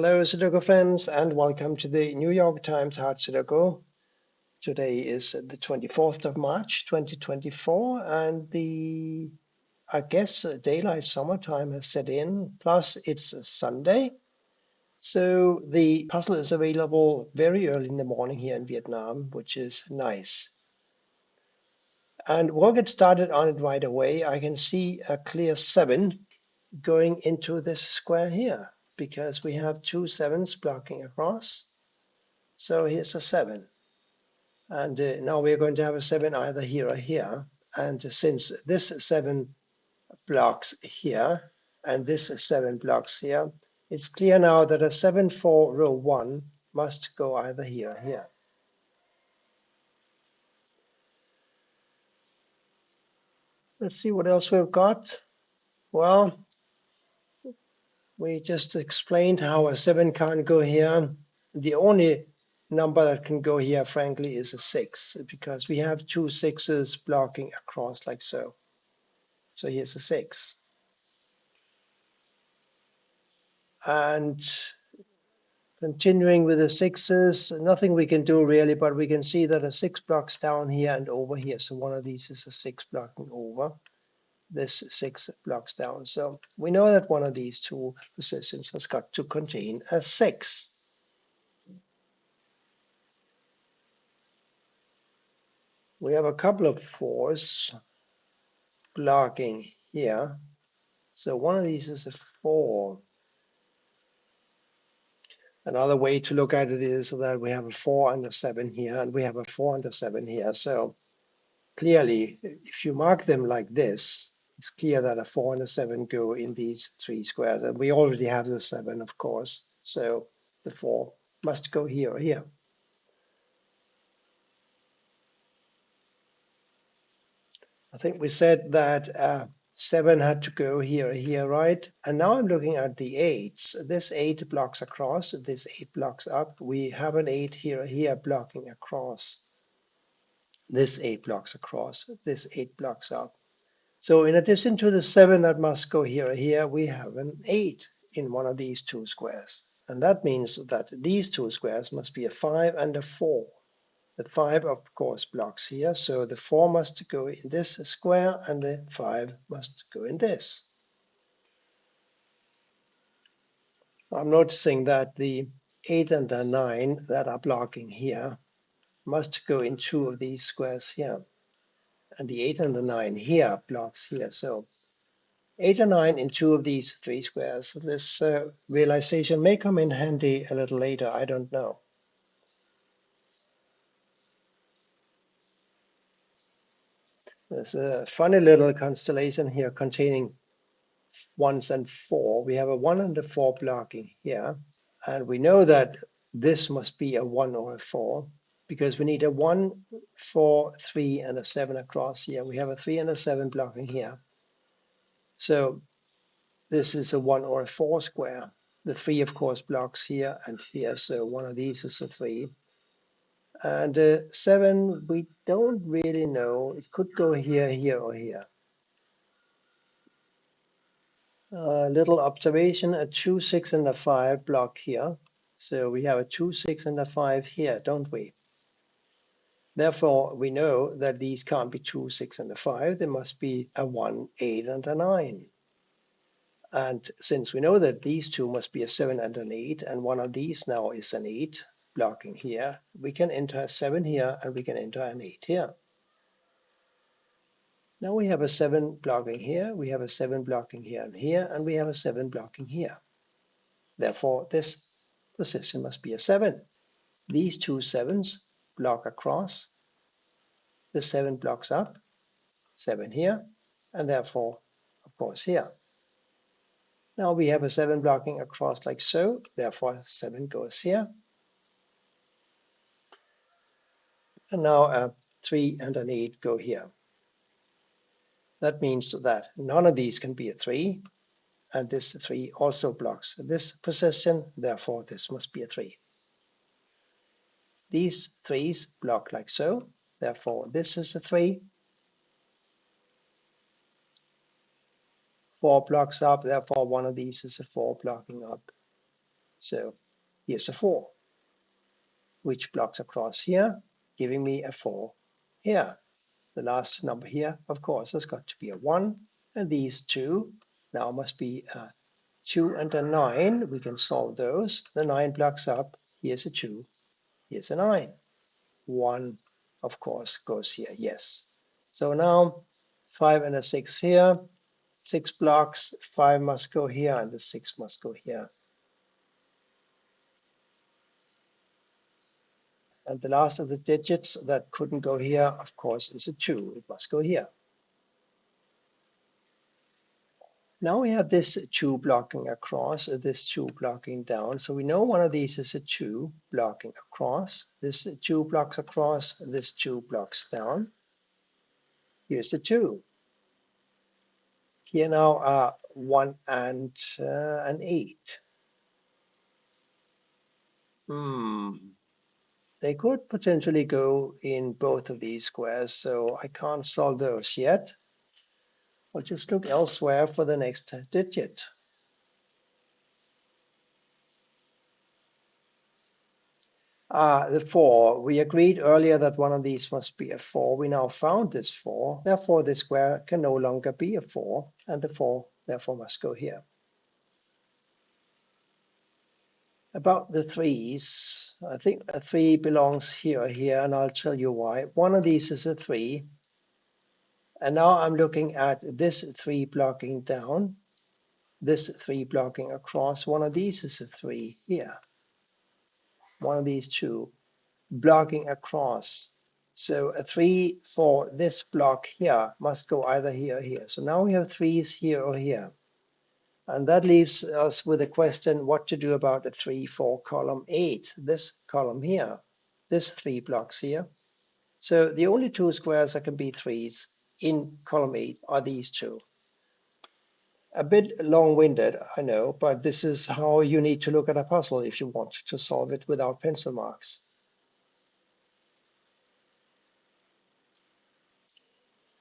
Hello, Sudoku friends, and welcome to the New York Times Hard Sudoku. Today is the 24th of March, 2024, and I guess daylight summertime has set in, plus it's a Sunday. So the puzzle is available very early in the morning here in Vietnam, which is nice. And we'll get started on it right away. I can see a clear 7 going into this square here, because we have two 7s blocking across. So here's a 7. And now we're going to have a 7 either here or here. And since this 7 blocks here, and this 7 blocks here, it's clear now that a 7 for row 1 must go either here or here. Let's see what else we've got. Well, we just explained how a 7 can't go here. The only number that can go here, frankly, is a 6, because we have two 6s blocking across like so. So here's a 6. And continuing with the 6s, nothing we can do really, but we can see that a 6 blocks down here and over here. So one of these is a 6 blocking over. This 6 blocks down. So we know that one of these two positions has got to contain a 6. We have a couple of 4s blocking here. So one of these is a 4. Another way to look at it is that we have a 4 and a 7 here, and we have a 4 and a 7 here. So clearly, if you mark them like this, it's clear that a 4 and a 7 go in these 3 squares. And we already have the 7, of course. So the 4 must go here or here. I think we said that 7 had to go here or here, right? And now I'm looking at the 8s. This 8 blocks across, this 8 blocks up. We have an 8 here or here blocking across. This 8 blocks across, this 8 blocks up. So in addition to the 7 that must go here or here, we have an 8 in one of these two squares. And that means that these two squares must be a 5 and a 4. The 5, of course, blocks here, so the 4 must go in this square and the 5 must go in this. I'm noticing that the 8 and the 9 that are blocking here must go in two of these squares here. And the 8 and the 9 here blocks here. So 8 and 9 in two of these 3 squares. This realization may come in handy a little later, I don't know. There's a funny little constellation here containing 1s and 4. We have a 1 and a 4 blocking here. And we know that this must be a 1 or a 4 because we need a 1, 4, 3, and a 7 across here. We have a 3 and a 7 blocking here. So this is a 1 or a 4 square. The 3, of course, blocks here and here. So one of these is a 3. And 7, we don't really know. It could go here, here, or here. Little observation, a 2, 6, and a 5 block here. So we have a 2, 6, and a 5 here, don't we? Therefore, we know that these can't be 2, 6, and a 5. There must be a 1, 8, and a 9. And since we know that these two must be a 7 and an 8, and one of these now is an 8 blocking here, we can enter a 7 here and we can enter an 8 here. Now we have a 7 blocking here, we have a 7 blocking here and here, and we have a 7 blocking here. Therefore, this position must be a 7. These two 7s block across. The 7 blocks up, 7 here, and therefore, of course, here. Now we have a 7 blocking across like so, therefore 7 goes here. And now a 3 and an 8 go here. That means that none of these can be a 3, and this 3 also blocks this position, therefore this must be a 3. These 3s block like so, therefore this is a 3. 4 blocks up, therefore one of these is a 4 blocking up. So here's a 4, which blocks across here, giving me a 4 here. The last number here, of course, has got to be a 1, and these two now must be a 2 and a 9. We can solve those. The 9 blocks up. Here's a 2. Here's a 9. 1, of course, goes here. Yes. So now 5 and a 6 here. 6 blocks. 5 must go here, and the 6 must go here. And the last of the digits that couldn't go here, of course, is a 2. It must go here. Now we have this 2 blocking across, this 2 blocking down. So we know one of these is a 2 blocking across. This 2 blocks across, this 2 blocks down. Here's the 2. Here now are 1 and an 8. They could potentially go in both of these squares, so I can't solve those yet. I'll just look elsewhere for the next digit. The 4. We agreed earlier that one of these must be a 4. We now found this 4. Therefore, this square can no longer be a 4, and the 4 therefore must go here. About the 3's, I think a 3 belongs here or here, and I'll tell you why. One of these is a 3. And now I'm looking at this 3 blocking down, this 3 blocking across. One of these is a 3 here. One of these two blocking across. So a 3 for this block here must go either here or here. So now we have 3's here or here. And that leaves us with a question what to do about the 3 for column 8, this column here, this 3 blocks here. So the only two squares that can be 3's in column 8 are these two. A bit long-winded, I know, but this is how you need to look at a puzzle if you want to solve it without pencil marks.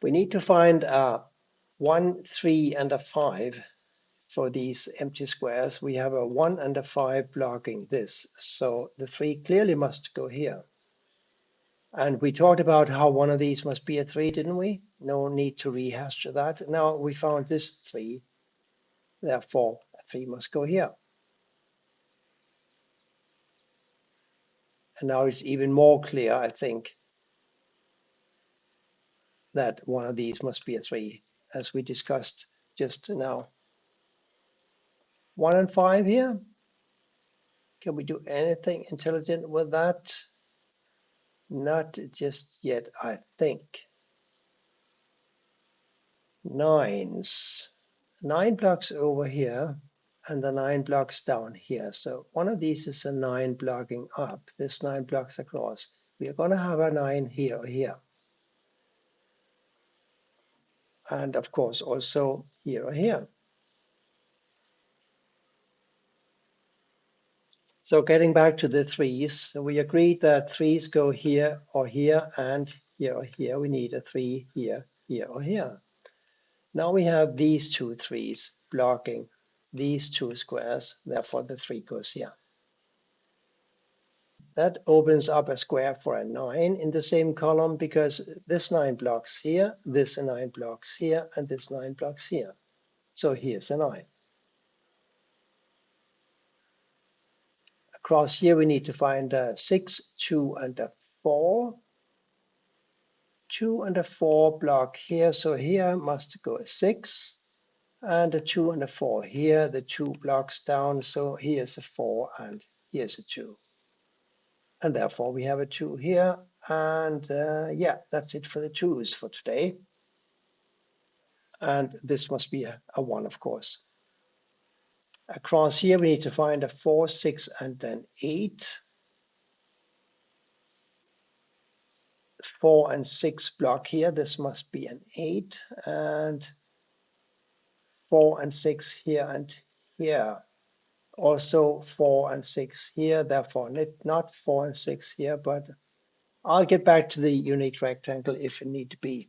We need to find a 1, 3, and a 5 for these empty squares. We have a 1 and a 5 blocking this, so the 3 clearly must go here. And we talked about how one of these must be a 3, didn't we? No need to rehash that. Now we found this 3, therefore a 3 must go here. And now it's even more clear, I think, that one of these must be a 3, as we discussed just now. 1 and 5 here. Can we do anything intelligent with that? Not just yet, I think. 9's. 9 blocks over here, and the 9 blocks down here. So one of these is a 9 blocking up. This 9 blocks across. We are going to have a 9 here or here. And of course also here or here. So getting back to the 3's, we agreed that 3's go here or here and here or here. We need a 3 here, here or here. Now we have these two 3's blocking these two squares, therefore the 3 goes here. That opens up a square for a 9 in the same column because this 9 blocks here, this 9 blocks here, and this 9 blocks here. So here's a 9. Across here we need to find a 6, 2, and a 4. 2 and a 4 block here, so here must go a 6, and a 2 and a 4 here, the 2 blocks down, so here's a 4 and here's a 2. And therefore we have a 2 here, and yeah, that's it for the 2's for today. And this must be a 1, of course. Across here we need to find a 4, 6, and an 8. 4 and 6 block here, this must be an 8, and 4 and 6 here and here. Also 4 and 6 here, therefore not 4 and 6 here, but I'll get back to the unique rectangle if it need to be.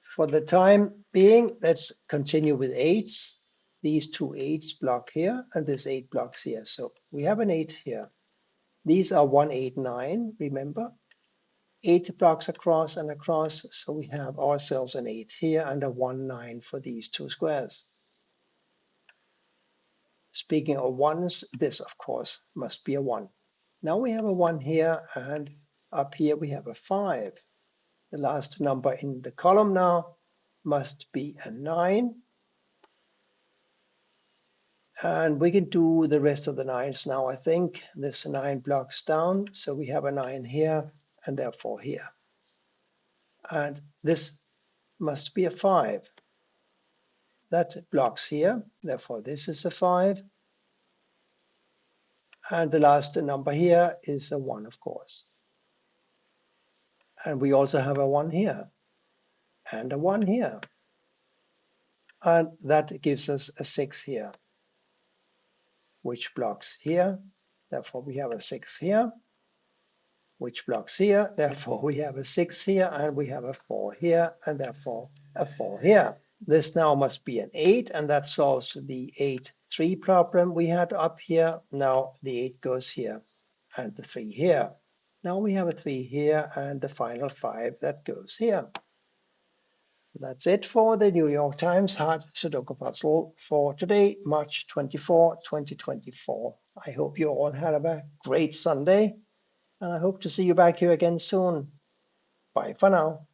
For the time being, let's continue with 8's. these two eights block here and this 8 blocks here. So we have an 8 here. These are 1, 8, 9, remember? 8 blocks across and across, so we have ourselves an 8 here and a 1, 9 for these two squares. Speaking of ones, this of course must be a 1. Now we have a 1 here, and up here we have a 5. The last number in the column now must be a 9. And we can do the rest of the 9s now, I think. This 9 blocks down, so we have a 9 here and therefore here. And this must be a 5. That blocks here, therefore this is a 5. And the last number here is a 1, of course. And we also have a 1 here and a 1 here. And that gives us a 6 here, which blocks here. Therefore we have a 6 here, which blocks here. Therefore we have a 6 here, and we have a 4 here, and therefore a 4 here. This now must be an 8, and that solves the 8, 3 problem we had up here. Now the 8 goes here, and the 3 here. Now we have a 3 here, and the final 5 that goes here. That's it for the New York Times Hard Sudoku Puzzle for today, March 24, 2024. I hope you all had a great Sunday, and I hope to see you back here again soon. Bye for now.